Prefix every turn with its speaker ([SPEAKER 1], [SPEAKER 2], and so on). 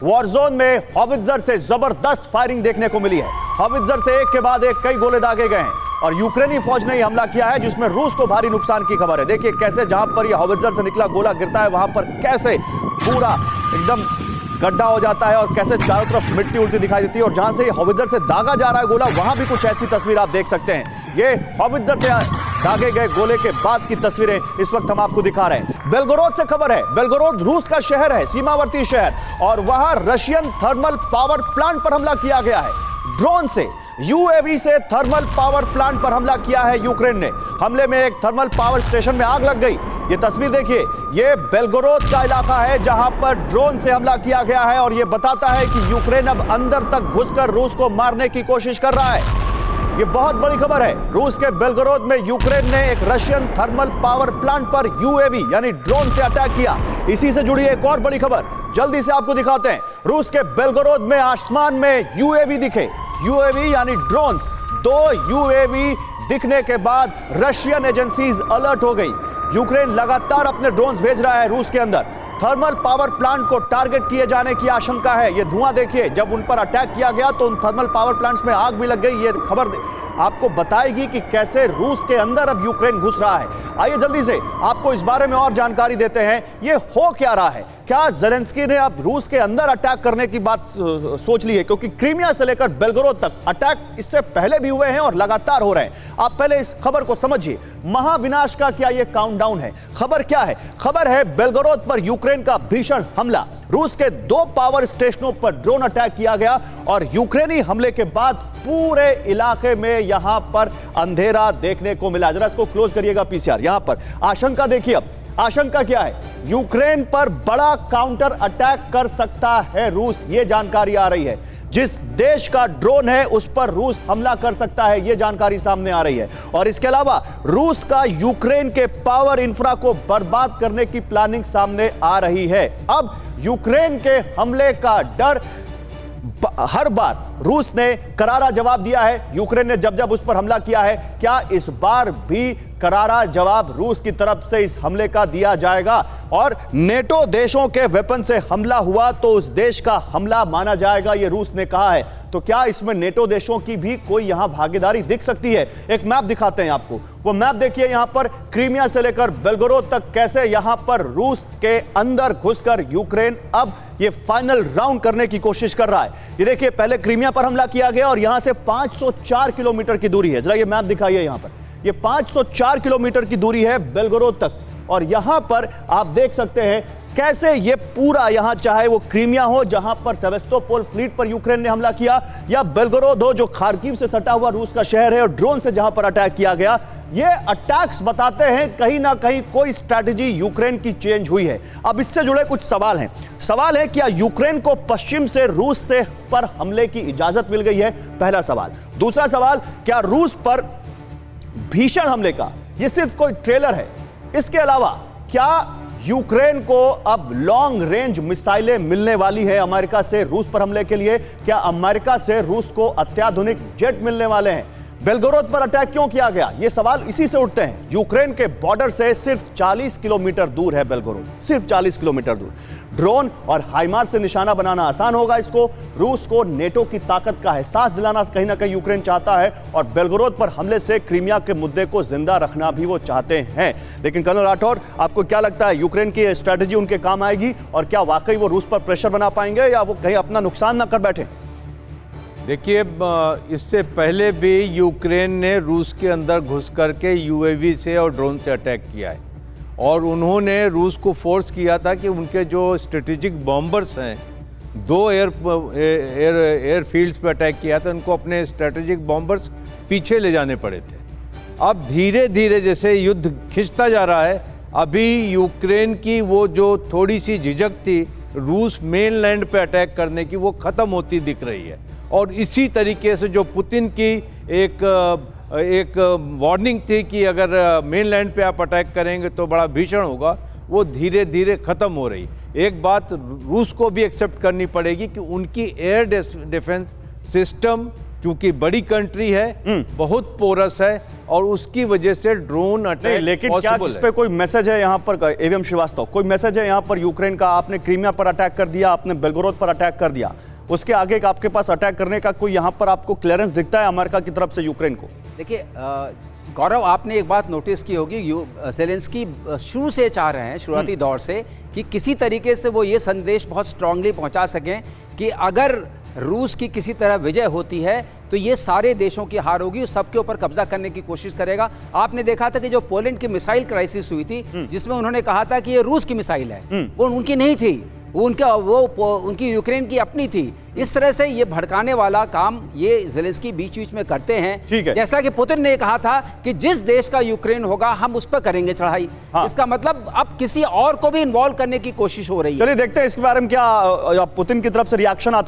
[SPEAKER 1] Warzone में howitzer से जबरदस्त फायरिंग देखने को मिली है। हॉवित्जर से एक के बाद एक कई गोले दागे गए हैं और यूक्रेनी फौज ने हमला किया है जिसमें रूस को भारी नुकसान की खबर है। देखिए कैसे जहां पर यह हॉवित्जर से निकला गोला गिरता है वहां पर कैसे पूरा एकदम गड्ढा हो जाता है और कैसे चारों तरफ मिट्टी उड़ती दिखाई देती है और जहां से ये हॉवित्जर से दागा जा रहा है गोला वहां भी कुछ ऐसी तस्वीर आप देख सकते हैं। ये हॉवित्जर से दागे गए गोले के बाद की तस्वीरें इस वक्त हम आपको दिखा रहे हैं। बेलगोरोद से खबर है। बेलगोरोद रूस का शहर है, सीमावर्ती शहर, और वहां रशियन थर्मल पावर प्लांट पर हमला किया गया है। ड्रोन से, यूएवी से थर्मल पावर प्लांट पर हमला किया है यूक्रेन ने। हमले में एक थर्मल पावर स्टेशन में आग लग गई। ये तस्वीर देखिए, ये बेलगोरोद का इलाका है जहां पर ड्रोन से हमला किया गया है और ये बताता है कि यूक्रेन अब अंदर तक घुसकर रूस को मारने की कोशिश कर रहा है। ये बहुत बड़ी खबर है। रूस के बेलगोरोद में यूक्रेन ने एक रशियन थर्मल पावर प्लांट पर यूएवी यानी ड्रोन से अटैक किया। इसी से जुड़ी एक और बड़ी खबर जल्दी से आपको दिखाते हैं। रूस के बेलगोरोद में आसमान में यूएवी दिखे। यूएवी यानी ड्रोन्स, 2 यूएवी दिखने के बाद रशियन एजेंसीज अलर्ट हो गई। यूक्रेन लगातार अपने ड्रोन्स भेज रहा है रूस के अंदर। थर्मल पावर प्लांट को टारगेट किए जाने की आशंका है। ये धुआं देखिए, जब उन पर अटैक किया गया तो उन थर्मल पावर प्लांट्स में आग भी लग गई। ये खबर आपको बताएगी कि कैसे रूस के अंदर अब यूक्रेन घुस रहा है। आइए जल्दी से आपको इस बारे में और जानकारी देते हैं। ये हो क्या रहा है? क्या ज़ेलेंस्की ने अब रूस के अंदर अटैक करने की बात सोच ली है? क्योंकि क्रीमिया से लेकर बेलगोरोद तक अटैक इससे पहले भी हुए हैं और लगातार हो रहे हैं। आप पहले इस खबर को समझिए। महाविनाश का क्या ये काउंटडाउन है? खबर क्या है? खबर है बेलगोरोद पर यूक्रेन का भीषण हमला। रूस के 2 पावर स्टेशनों पर ड्रोन अटैक किया गया और यूक्रेनी हमले के बाद पूरे इलाके में यहां पर अंधेरा देखने को मिला। जरा इसको क्लोज करिएगा पीसीआर। यहां पर आशंका देखिए। अब आशंका क्या है? यूक्रेन पर बड़ा काउंटर अटैक कर सकता है रूस, ये जानकारी आ रही है। जिस देश का ड्रोन है उस पर रूस हमला कर सकता है, यह जानकारी सामने आ रही है। और इसके अलावा रूस का यूक्रेन के पावर इंफ्रा को बर्बाद करने की प्लानिंग सामने आ रही है। अब यूक्रेन के हमले का डर, हर बार रूस ने करारा जवाब दिया है। यूक्रेन ने जब जब उस पर हमला किया है, क्या इस बार भी करारा जवाब रूस की तरफ से इस हमले का दिया जाएगा? और नेटो देशों के वेपन से हमला हुआ तो उस देश का हमला माना जाएगा, ये रूस ने कहा है। तो क्या इसमें नेटो देशों की भी कोई यहां भागीदारी दिख सकती है? एक मैप दिखाते हैं आपको। वो मैप देखिए, यहां पर क्रीमिया से लेकर बेलगोरोद तक कैसे यहां पर रूस के अंदर घुसकर यूक्रेन अब ये फाइनल राउंड करने की कोशिश कर रहा है। ये देखिए, पहले क्रीमिया पर हमला किया गया और यहां से 504 किलोमीटर की दूरी है। जरा ये मैप दिखाइए। यहां पर ये 504 किलोमीटर की दूरी है बेलगोरोद तक और यहां पर आप देख सकते हैं कैसे ये पूरा, यहां चाहे वो क्रीमिया हो जहां पर सेवेस्तोपोल फ्लीट पर यूक्रेन ने हमला किया, या बेलगोरोद हो जो खार्किव से सटा हुआ रूस का शहर है और ड्रोन से जहां पर अटैक किया गया, ये अटैक्स बताते हैं कहीं ना कहीं कोई स्ट्रैटेजी यूक्रेन की चेंज हुई है। अब इससे जुड़े कुछ सवाल हैं। सवाल है, क्या यूक्रेन को पश्चिम से रूस से पर हमले की इजाजत मिल गई है? पहला सवाल। दूसरा सवाल, क्या रूस पर भीषण हमले का ये सिर्फ कोई ट्रेलर है? इसके अलावा क्या यूक्रेन को अब लॉन्ग रेंज मिसाइलें मिलने वाली है अमेरिका से रूस पर हमले के लिए? क्या अमेरिका से रूस को अत्याधुनिक जेट मिलने वाले हैं? बेलगोरोद पर अटैक क्यों किया गया? ये सवाल इसी से उठते हैं। यूक्रेन के बॉर्डर से सिर्फ 40 किलोमीटर दूर है बेलगोरोद, सिर्फ 40 किलोमीटर दूर। ड्रोन और हाइमार से निशाना बनाना आसान होगा इसको। रूस को नेटो की ताकत का एहसास दिलाना कहीं ना कहीं यूक्रेन चाहता है और बेलगोरोद पर हमले से क्रीमिया के मुद्दे को जिंदा रखना भी वो चाहते हैं। लेकिन कर्नल राठौर, आपको क्या लगता है, यूक्रेन की स्ट्रैटेजी उनके काम आएगी और क्या वाकई वो रूस पर प्रेशर बना पाएंगे या वो कहीं अपना नुकसान ना कर बैठे?
[SPEAKER 2] देखिए, इससे पहले भी यूक्रेन ने रूस के अंदर घुस करके यूएवी से और ड्रोन से अटैक किया है और उन्होंने रूस को फोर्स किया था कि उनके जो स्ट्रेटेजिक बॉम्बर्स हैं, 2 एयरफील्ड्स पे अटैक किया था, उनको अपने स्ट्रेटेजिक बॉम्बर्स पीछे ले जाने पड़े थे। अब धीरे धीरे जैसे युद्ध खिंचता जा रहा है, अभी यूक्रेन की वो जो थोड़ी सी झिझक थी रूस मेनलैंड पे अटैक करने की, वो ख़त्म होती दिख रही है। और इसी तरीके से जो पुतिन की एक वार्निंग थी कि अगर मेनलैंड पे आप अटैक करेंगे तो बड़ा भीषण होगा, वो धीरे धीरे ख़त्म हो रही। एक बात रूस को भी एक्सेप्ट करनी पड़ेगी कि उनकी एयर डिफेंस सिस्टम चूंकि बड़ी कंट्री है, बहुत पोरस है और उसकी वजह से ड्रोन
[SPEAKER 1] नहीं,
[SPEAKER 2] अटैक
[SPEAKER 1] लेकिन क्या इस पे कोई मैसेज है यहाँ पर एवं श्रीवास्तव, कोई मैसेज है यहाँ पर यूक्रेन का? आपने क्रीमिया पर अटैक कर दिया, आपने बेलगोरोद पर अटैक कर दिया, उसके आगे आपके पास अटैक करने का कोई यहाँ पर आपको क्लियरेंस दिखता है अमेरिका की तरफ से यूक्रेन को?
[SPEAKER 3] देखिए गौरव, आपने एक बात नोटिस की होगी, ज़ेलेंस्की शुरू से चाह रहे हैं, शुरुआती दौर से, कि किसी तरीके से वो ये संदेश बहुत स्ट्रांगली पहुंचा सकें कि अगर रूस की किसी तरह विजय होती है तो ये सारे देशों की हार होगी, सबके ऊपर कब्जा करने की कोशिश करेगा। आपने देखा था कि जो पोलैंड की मिसाइल क्राइसिस हुई थी, जिसमें उन्होंने कहा था कि ये रूस की मिसाइल है, वो उनकी नहीं थी, वो उनकी यूक्रेन की अपनी थी। इस तरह से ये भड़काने वाला काम ये ज़ेलेंस्की बीच बीच में करते हैं।
[SPEAKER 1] ठीक है।
[SPEAKER 3] जैसा कि पुतिन ने कहा था कि जिस देश का यूक्रेन होगा हम उस पर करेंगे चढ़ाई।
[SPEAKER 1] हाँ।
[SPEAKER 3] इसका मतलब अब किसी और को भी इन्वॉल्व करने की कोशिश हो रही है।
[SPEAKER 1] चलिए देखते हैं इसके बारे में क्या पुतिन की तरफ से रिएक्शन आता है।